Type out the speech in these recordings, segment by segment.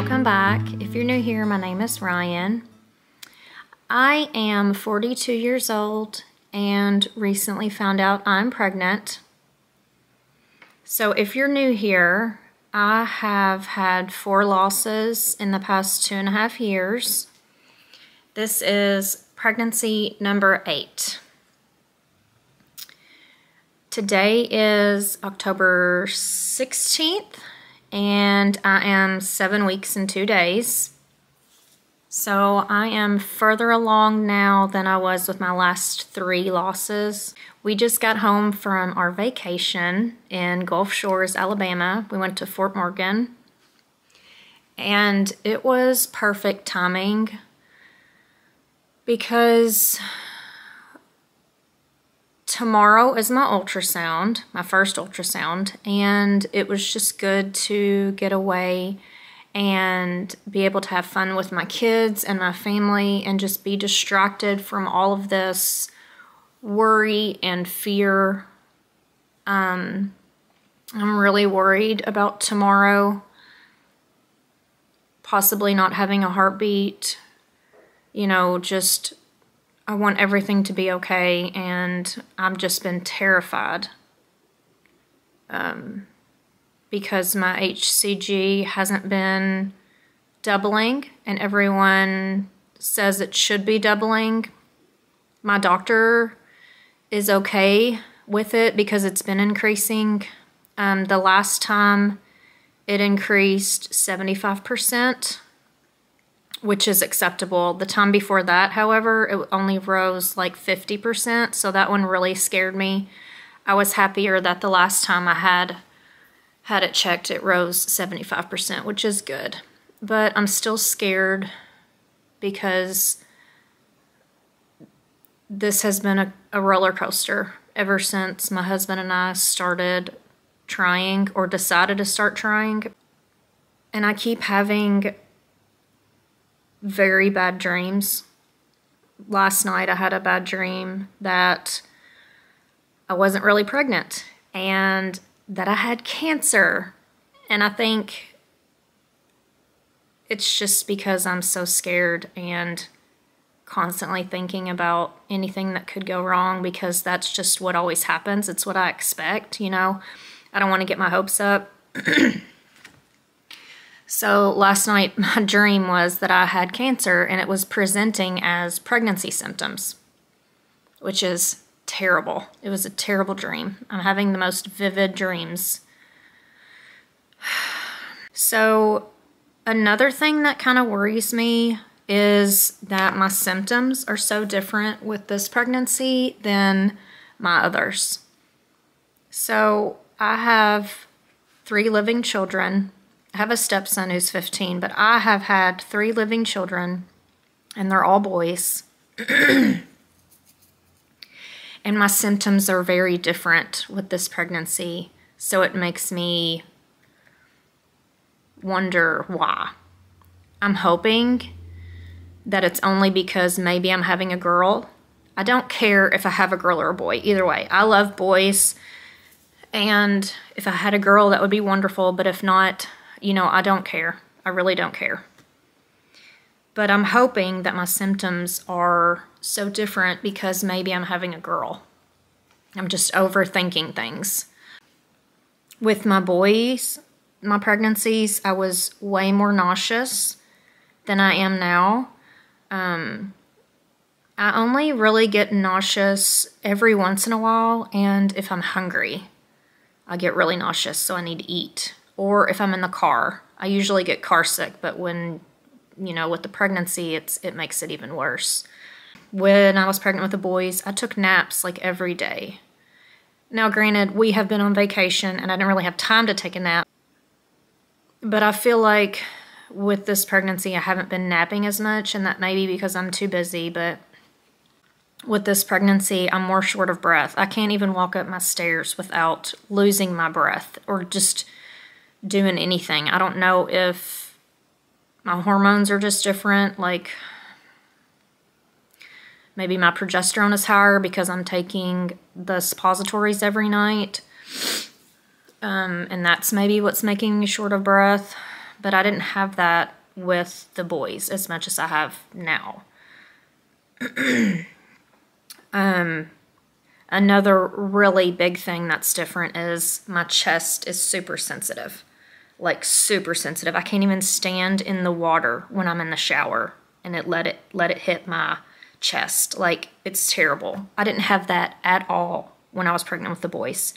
welcome back. If you're new here, my name is Ryan. I am 42 years old and recently found out I'm pregnant. So if you're new here, I have had 4 losses in the past 2.5 years. This is pregnancy number 8. Today is October 16th, and I am 7 weeks and 2 days. So I am further along now than I was with my last 3 losses. We just got home from our vacation in Gulf Shores, Alabama. We went to Fort Morgan, and it was perfect timing because tomorrow is my ultrasound, my first ultrasound, and it was just good to get away and be able to have fun with my kids and my family and just be distracted from all of this worry and fear. I'm really worried about tomorrow, possibly not having a heartbeat, I want everything to be okay, and I've just been terrified because my HCG hasn't been doubling, and everyone says it should be doubling. My doctor is okay with it because it's been increasing. The last time it increased 75%. Which is acceptable. The time before that, however, it only rose like 50%, so that one really scared me. I was happier that the last time I had it checked, it rose 75%, which is good. But I'm still scared because this has been a roller coaster ever since my husband and I started trying or decided to start trying. And I keep having very bad dreams. Last night I had a bad dream that I wasn't really pregnant and that I had cancer. And I think it's just because I'm so scared and constantly thinking about anything that could go wrong, because that's just what always happens. It's what I expect, I don't want to get my hopes up. So last night, my dream was that I had cancer, and it was presenting as pregnancy symptoms, which is terrible. It was a terrible dream. I'm having the most vivid dreams. So another thing that kind of worries me is that my symptoms are so different with this pregnancy than my others. So I have 3 living children. I have a stepson who's 15, but I have had 3 living children, and they're all boys. And my symptoms are very different with this pregnancy, so it makes me wonder why. I'm hoping that it's only because maybe I'm having a girl. I don't care if I have a girl or a boy. Either way, I love boys, and if I had a girl, that would be wonderful, but if not, I don't care. I really don't care. But I'm hoping that my symptoms are so different because maybe I'm having a girl. I'm just overthinking things. With my boys, my pregnancies, I was way more nauseous than I am now. I only really get nauseous every once in a while, and if I'm hungry, I get really nauseous, so I need to eat. Or if I'm in the car. I usually get car sick, but when, with the pregnancy, it makes it even worse. When I was pregnant with the boys, I took naps like every day. Now, granted, we have been on vacation, and I didn't really have time to take a nap. But I feel like with this pregnancy, I haven't been napping as much, and that may be because I'm too busy, but with this pregnancy, I'm more short of breath. I can't even walk up my stairs without losing my breath or just doing anything. I don't know if my hormones are just different, like maybe my progesterone is higher because I'm taking the suppositories every night, and that's maybe what's making me short of breath. but I didn't have that with the boys as much as I have now. Another really big thing that's different is my chest is super sensitive. Like super sensitive. I can't even stand in the water when I'm in the shower and let it hit my chest. Like, it's terrible. I didn't have that at all when I was pregnant with the boys.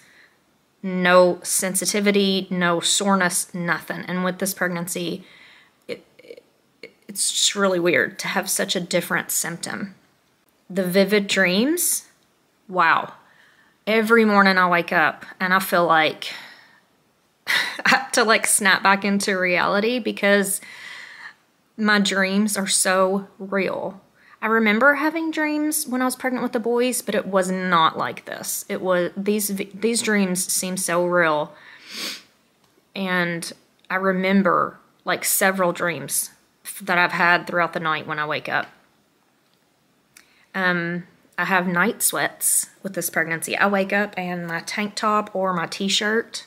No sensitivity, no soreness, nothing. And with this pregnancy, it's just really weird to have such a different symptom. The vivid dreams, wow. Every morning I wake up and I feel like I have to like snap back into reality because my dreams are so real. I remember having dreams when I was pregnant with the boys, but it was not like this. It was these dreams seem so real. And I remember like several dreams that I've had throughout the night when I wake up. I have night sweats with this pregnancy. I wake up and my tank top or my t-shirt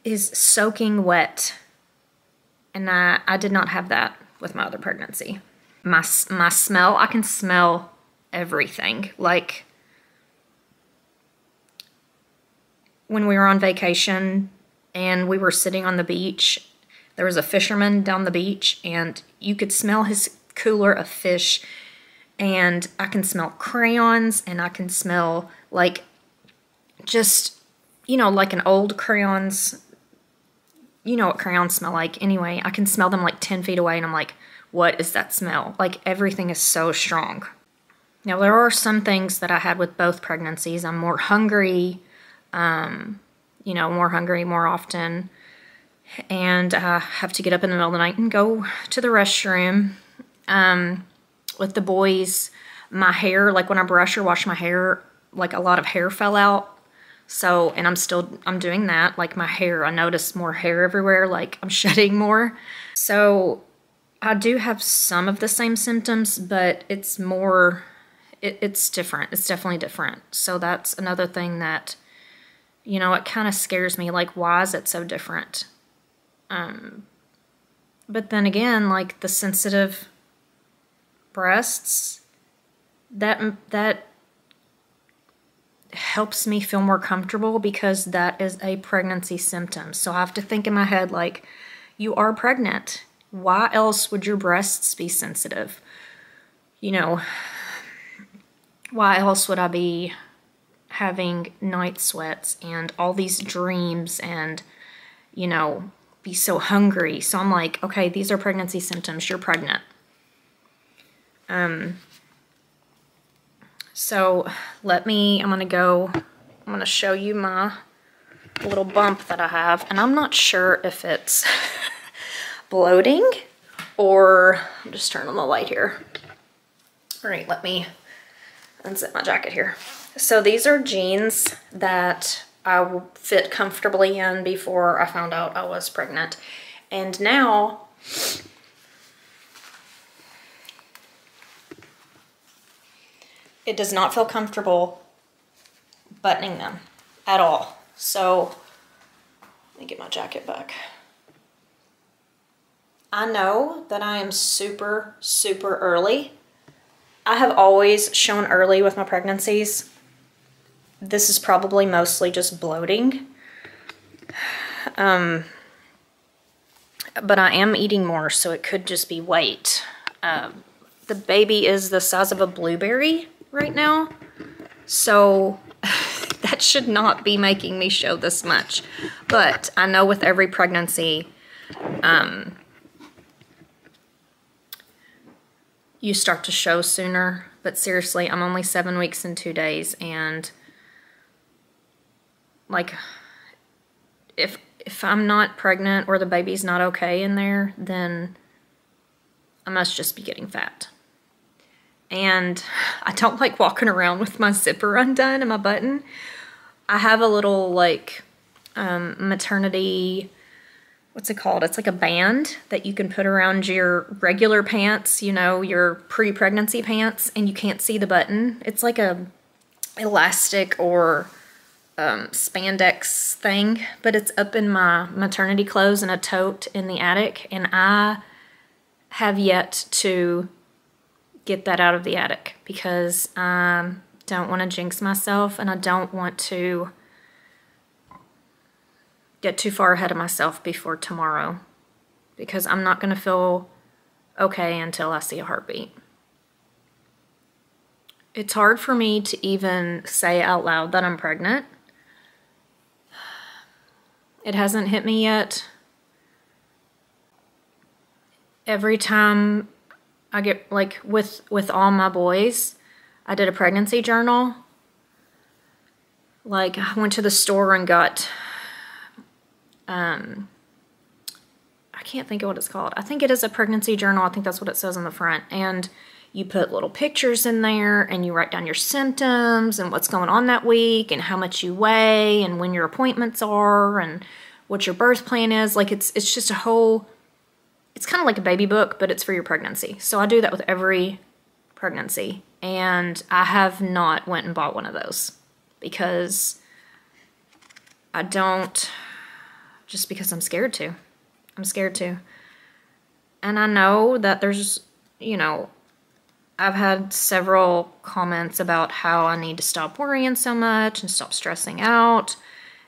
is soaking wet. And I did not have that with my other pregnancy. My smell, I can smell everything. Like when we were on vacation and we were sitting on the beach, there was a fisherman down the beach and you could smell his cooler of fish, and I can smell crayons, and I can smell like just, you know, like an old crayons. You know what crayons smell like. Anyway, I can smell them like 10 feet away and I'm like, what is that smell? Like everything is so strong. Now there are some things that I had with both pregnancies. I'm more hungry, you know, more hungry more often. And I have to get up in the middle of the night and go to the restroom. With the boys, my hair, like when I brush or wash my hair, like a lot of hair fell out. So, and I'm doing that. Like my hair, I notice more hair everywhere, like I'm shedding more. So I do have some of the same symptoms, but it's more, it's different. It's definitely different. So that's another thing that, you know, it kind of scares me. Like, why is it so different? But then again, like the sensitive breasts, that helps me feel more comfortable because that is a pregnancy symptom. So I have to think in my head, like, you are pregnant. Why else would your breasts be sensitive? You know, why else would I be having night sweats and all these dreams and, you know, be so hungry? So I'm like, okay, these are pregnancy symptoms. You're pregnant. So I'm going to show you my little bump that I have. And I'm not sure if it's bloating or, I'm just turning on the light here. All right, let me unzip my jacket here. So these are jeans that I fit comfortably in before I found out I was pregnant. And now, it does not feel comfortable buttoning them at all. So, let me get my jacket back. I know that I am super, super early. I have always shown early with my pregnancies. This is probably mostly just bloating. But I am eating more, so it could just be weight. The baby is the size of a blueberry right now, so that should not be making me show this much. But I know with every pregnancy, you start to show sooner. But seriously, I'm only 7 weeks and 2 days, and like, if I'm not pregnant or the baby's not okay in there, then I must just be getting fat. And I don't like walking around with my zipper undone and my button. I have a little like maternity, what's it called? It's like a band that you can put around your regular pants, you know, your pre-pregnancy pants, and you can't see the button. It's like a elastic or spandex thing, but it's up in my maternity clothes in a tote in the attic, and I have yet to get that out of the attic because I don't want to jinx myself, and I don't want to get too far ahead of myself before tomorrow, because I'm not going to feel okay until I see a heartbeat. It's hard for me to even say out loud that I'm pregnant. It hasn't hit me yet. Every time I get, like, with all my boys, I did a pregnancy journal. Like, I went to the store and got, I can't think of what it's called. I think it is a pregnancy journal. I think that's what it says on the front. And you put little pictures in there, and you write down your symptoms and what's going on that week and how much you weigh and when your appointments are and what your birth plan is. Like, it's just a whole, it's kind of like a baby book, but it's for your pregnancy. So I do that with every pregnancy, and I have not went and bought one of those because I don't, just because I'm scared to. I'm scared to. And I know that there's, you know, I've had several comments about how I need to stop worrying so much and stop stressing out,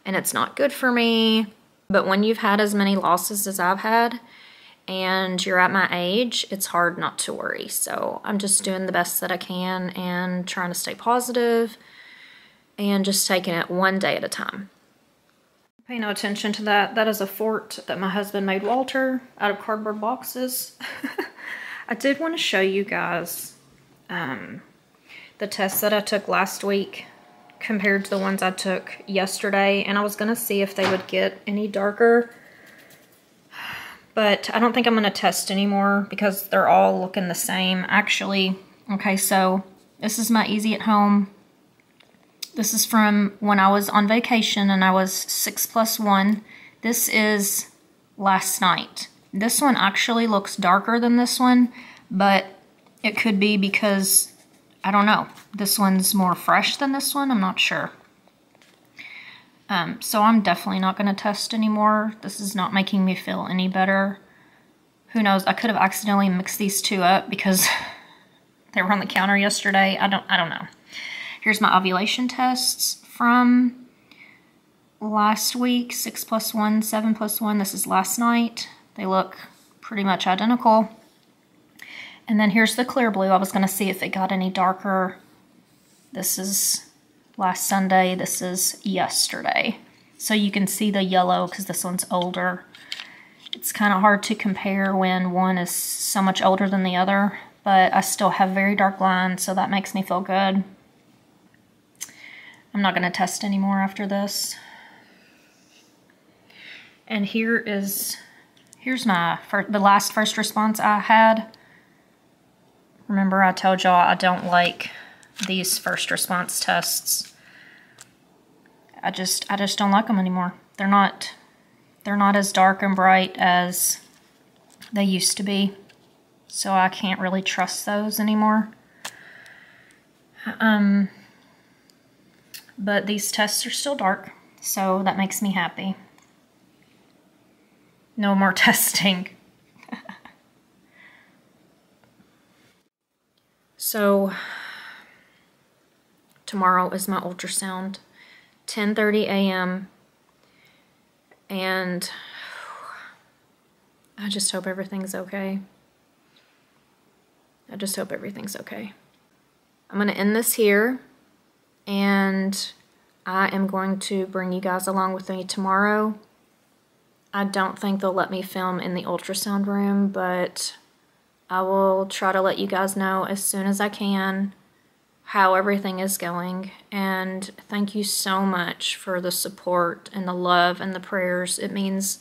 and it's not good for me. But when you've had as many losses as I've had, and you're at my age, it's hard not to worry. So I'm just doing the best that I can and trying to stay positive and just taking it one day at a time. Pay no attention to that. That is a fort that my husband made Walter out of cardboard boxes. I did want to show you guys the tests that I took last week compared to the ones I took yesterday, and I was going to see if they would get any darker, but I don't think I'm going to test anymore because they're all looking the same. Actually, okay, so this is my Easy at Home. This is from when I was on vacation and I was 6+1. This is last night. This one actually looks darker than this one, but it could be because, I don't know, this one's more fresh than this one. I'm not sure. So I'm definitely not going to test anymore. This is not making me feel any better. Who knows? I could have accidentally mixed these two up because they were on the counter yesterday. I don't know. Here's my ovulation tests from last week, 6+1, 7+1. This is last night. They look pretty much identical. And then here's the clear blue. I was going to see if it got any darker. This is last Sunday. This is yesterday. So you can see the yellow because this one's older. It's kind of hard to compare when one is so much older than the other, but I still have very dark lines, so that makes me feel good. I'm not going to test anymore after this. And here's my the last first response I had. Remember I told y'all I don't like these first response tests. I just don't like them anymore. They're not as dark and bright as they used to be. So I can't really trust those anymore. But these tests are still dark, so that makes me happy. No more testing. So tomorrow is my ultrasound, 10:30 a.m. and I just hope everything's okay. I just hope everything's okay. I'm going to end this here, and I am going to bring you guys along with me tomorrow. I don't think they'll let me film in the ultrasound room, but I will try to let you guys know as soon as I can how everything is going. And thank you so much for the support and the love and the prayers. It means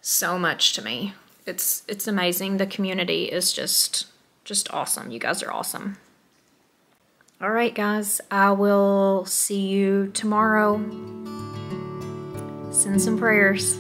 so much to me. It's amazing. The community is just awesome. You guys are awesome. All right, guys, I will see you tomorrow. Send some prayers.